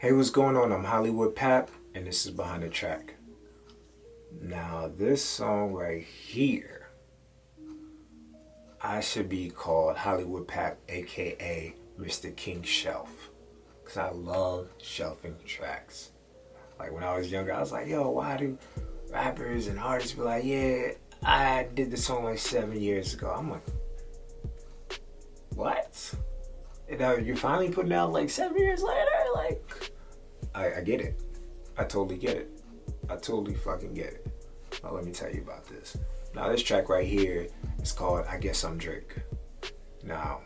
Hey, what's going on? I'm Hollywood Pap, and this is Behind the Track. Now, this song right here, I should be called Hollywood Pap, aka Mr. King Shelf, because I love shelving tracks. Like when I was younger, I was like, yo, why do rappers and artists be like, yeah, I did this song like 7 years ago? I'm like, what? And you're finally putting out like 7 years later? Like, I get it. I totally get it. I totally fucking get it. Now let me tell you about this. Now this track right here is called I Guess I'm Drake. Now,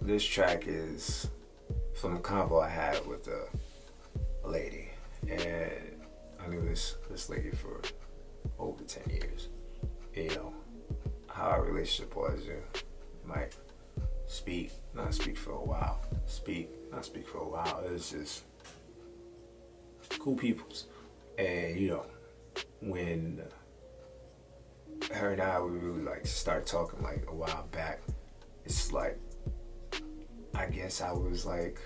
this track is from a convo I had with a lady. And I knew this lady for over 10 years. You know, how our relationship was, you might not speak for a while. Not speak for a while. It's just cool peoples. And you know, when her and I we really like start talking like a while back, it's like I guess I was like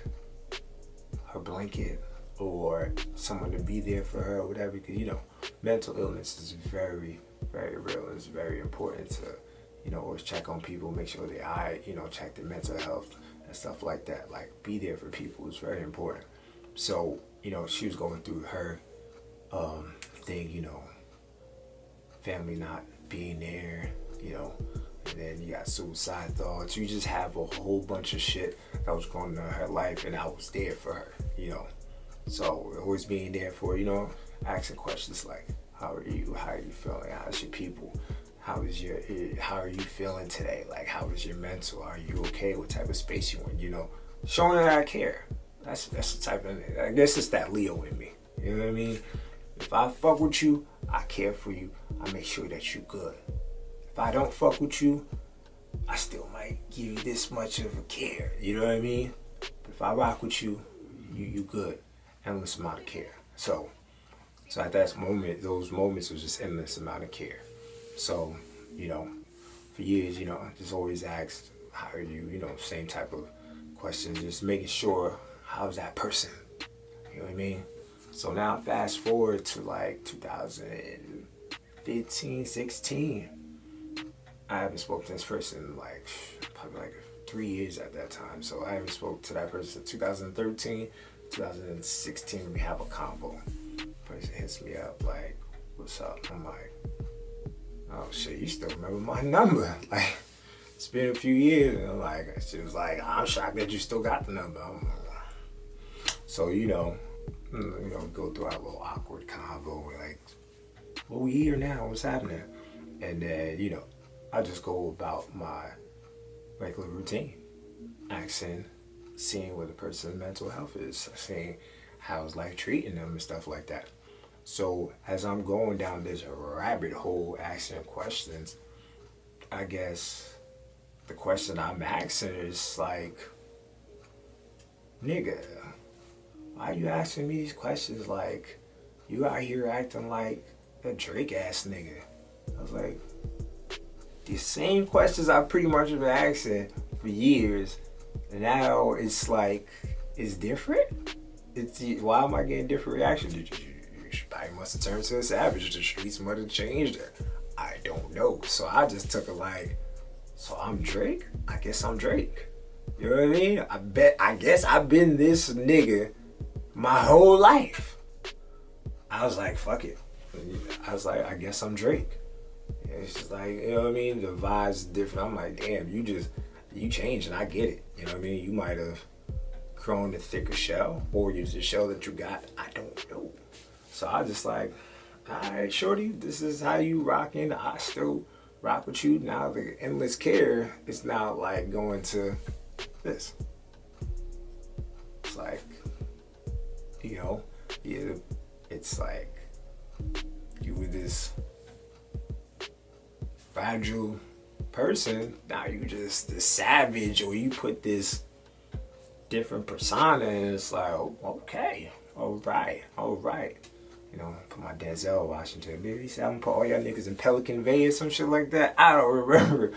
her blanket or someone to be there for her or whatever, because you know, mental illness is very, very real. It's very important to, you know, always check on people, make sure check their mental health and stuff like that. Like, be there for people is very important. So, you know, she was going through her thing, you know, family not being there, you know, and then you got suicide thoughts. You just have a whole bunch of shit that was going on in her life, and I was there for her, you know. So always being there for her, you know, asking questions like, how are you? How are you feeling? How's your people? How are you feeling today? Like, how is your mental? Are you okay? What type of space you in? You know, showing that I care. That's the type of, I guess it's that Leo in me. You know what I mean? If I fuck with you, I care for you. I make sure that you good. If I don't fuck with you, I still might give you this much of a care. You know what I mean? But if I rock with you, you good. Endless amount of care. So at that moment, those moments was just endless amount of care. So, you know, for years, you know, just always asked, how are you? You know, same type of questions, just making sure, how's that person? You know what I mean? So now fast forward to like 2015, 16. I haven't spoken to this person in like probably like 3 years at that time. So I haven't spoken to that person in 2013, 2016. We have a combo. Person hits me up like, what's up? I'm like, oh shit, you still remember my number? Like, it's been a few years. And I'm like, she was like, I'm shocked that you still got the number. So, you know, we go through our little awkward convo. We're like, well, we here now. What's happening? And then, you know, I just go about my regular routine, asking, seeing what the person's mental health is, seeing how's life treating them and stuff like that. So as I'm going down this rabbit hole asking questions, I guess the question I'm asking is like, nigga, why are you asking me these questions? Like, you out here acting like a Drake ass nigga. I was like, the same questions I pretty much been asking for years, and now it's like, it's different? Why am I getting different reactions? You probably must have turned to a savage. The streets might have changed it. I don't know. So I just took it like, so I'm Drake? I guess I'm Drake. You know what I mean? I guess I've been this nigga my whole life. I was like, fuck it. I was like, I guess I'm Drake. It's just like, you know what I mean? The vibe's different. I'm like, damn, you changed and I get it. You know what I mean? You might have grown a thicker shell, or it's the shell that you got. I don't know. So I just like, all right, shorty, this is how you rocking. I still rock with you. Now the endless care is now like going to this. It's like, you know, yeah, it's like you were this fragile person. Now you just the savage, or you put this different persona, and it's like, oh, okay, all right. You know, put my Denzel Washington. Maybe he said I'm gonna put all y'all niggas in Pelican Bay or some shit like that. I don't remember.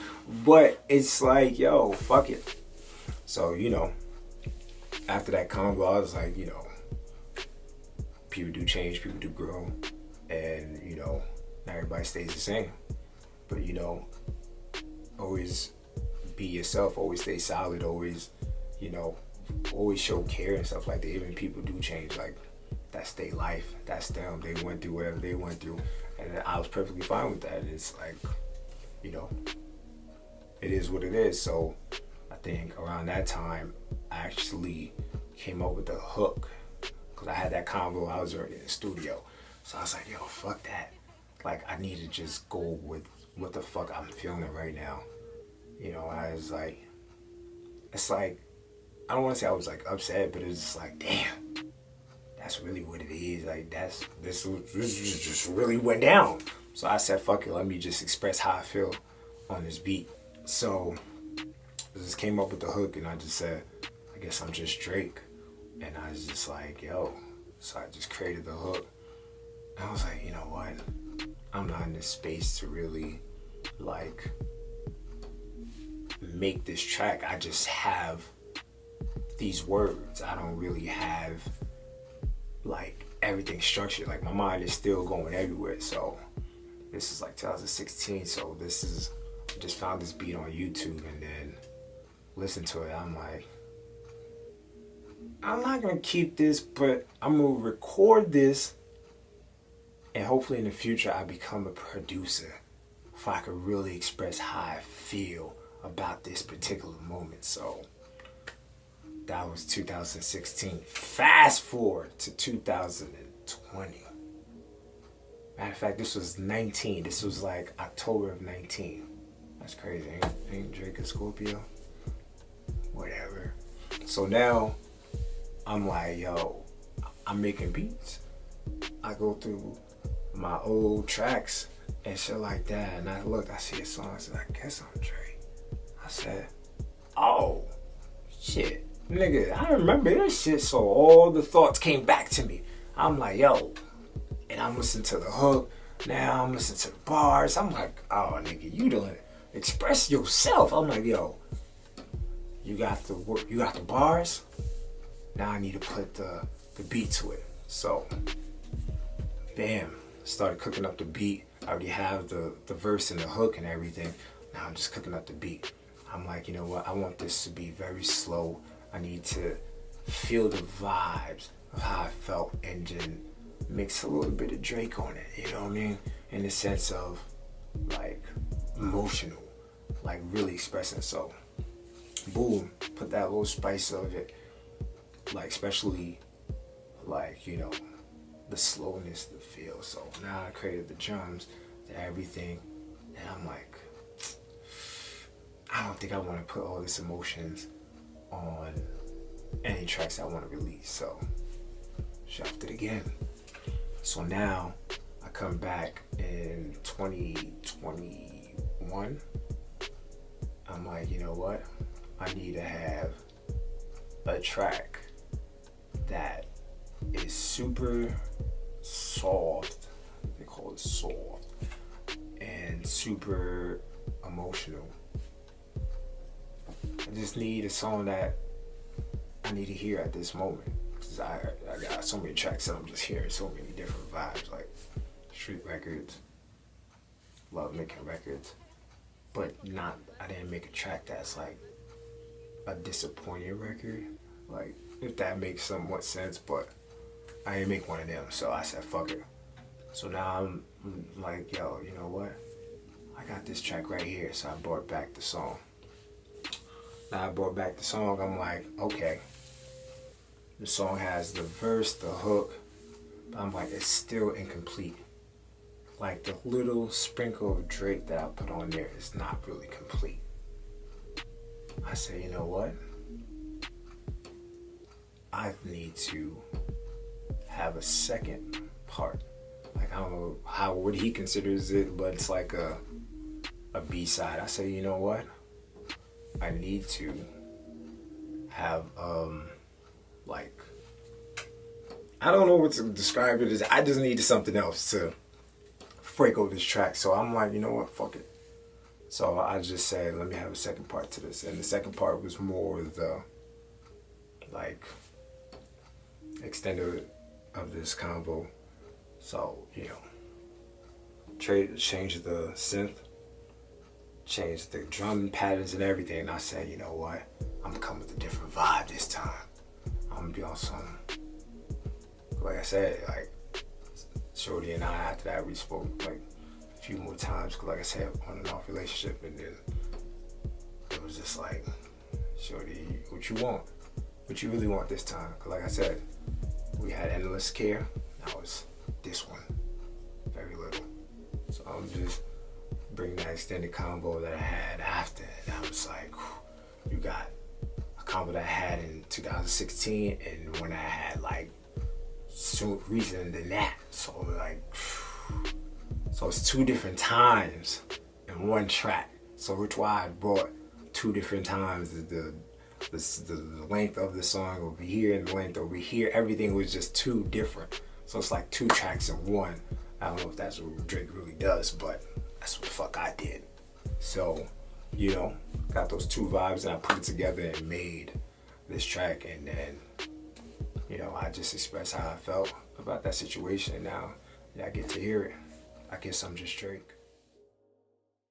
But it's like, yo, fuck it. So, you know, after that combo, I was like, you know, people do change, people do grow, and you know, not everybody stays the same. But you know, always be yourself, always stay solid, always, you know, always show care and stuff like that. Even people do change, like that's their life, that's them. They went through whatever they went through, and I was perfectly fine with that. And it's like, you know, it is what it is. So I think around that time, I actually came up with the hook because I had that convo. I was already in the studio, so I was like, yo, fuck that. Like I need to just go with what the fuck I'm feeling right now. You know, I was like, it's like, I don't want to say I was like upset, but it's just like, damn, that's really what it is. Like this just really went down. So I said, fuck it, let me just express how I feel on this beat. So I just came up with the hook and I just said, I guess I'm just Drake. And I was just like, yo. So I just created the hook. And I was like, you know what? I'm not in this space to really like make this track. I just have these words. I don't really have like everything structured. Like my mind is still going everywhere. So this is like 2016. So this is, I just found this beat on YouTube and then listened to it. I'm like, I'm not gonna keep this, but I'm gonna record this, and hopefully in the future I become a producer if I could really express how I feel about this particular moment. So that was 2016. Fast forward to 2020. Matter of fact, this was 19. This was like October of 19. That's crazy. Ain't Drake a Scorpio? Whatever. So now I'm like, yo, I'm making beats. I go through my old tracks and shit like that, and I look, I see a song, I said, I guess I'm Drake. I said, oh, shit, nigga, I remember this shit, so all the thoughts came back to me. I'm like, yo, and I'm listening to the hook, now I'm listening to the bars, I'm like, oh, nigga, you done express yourself. I'm like, yo, you got the work, you got the bars, now I need to put the beat to it. So, bam, started cooking up the beat. I already have the verse and the hook and everything. Now I'm just cooking up the beat. I'm like, you know what? I want this to be very slow. I need to feel the vibes of how I felt and then mix a little bit of Drake on it. You know what I mean? In the sense of like emotional, like really expressing. So, boom, put that little spice of it. Like especially like, you know, the slowness, the feel. So now I created the drums, the everything, and I'm like, I don't think I want to put all this emotions on any tracks I want to release. So shelved it again. So now I come back in 2021. I'm like, you know what? I need to have a track that is super soft, they call it soft, and super emotional. I just need a song that I need to hear at this moment, because I got so many tracks that I'm just hearing so many different vibes, like street records, love making records, but I didn't make a track that's like a disappointing record, like if that makes somewhat sense, but I didn't make one of them, so I said fuck it. So now I'm like, yo, you know what? I got this track right here, so I brought back the song. Now I brought back the song, I'm like, okay. The song has the verse, the hook, but I'm like, it's still incomplete. Like the little sprinkle of Drake that I put on there is not really complete. I said, you know what? I need to have a second part. Like I don't know what he considers it, but it's like a B-side. I say, you know what? I need to have like, I don't know what to describe it as. I just needed something else to freako this track. So I'm like, you know what? Fuck it. So I just said, let me have a second part to this. And the second part was more like extended of this combo. So, change the synth, change the drum patterns and everything. And I said, you know what? I'm gonna come with a different vibe this time. I'm gonna be on some, like I said, like Shorty and I, after that, we spoke like a few more times, cause like I said, on and off relationship, and then it was just like, Shorty, what you want? What you really want this time? Cause like I said, we had Endless Care. That was this one, very little. So I'm just bringing that extended combo that I had after, and I was like, you got a combo that I had in 2016, and when I had like soon recent than that. So like, so it's two different times in one track. So which why I brought two different times. The length of the song over here and the length over here. Everything was just too different. So it's like two tracks in one. I don't know if that's what Drake really does, but that's what the fuck I did. So, got those two vibes and I put it together and made this track, and then, I just expressed how I felt about that situation, and now I get to hear it. I guess I'm just Drake.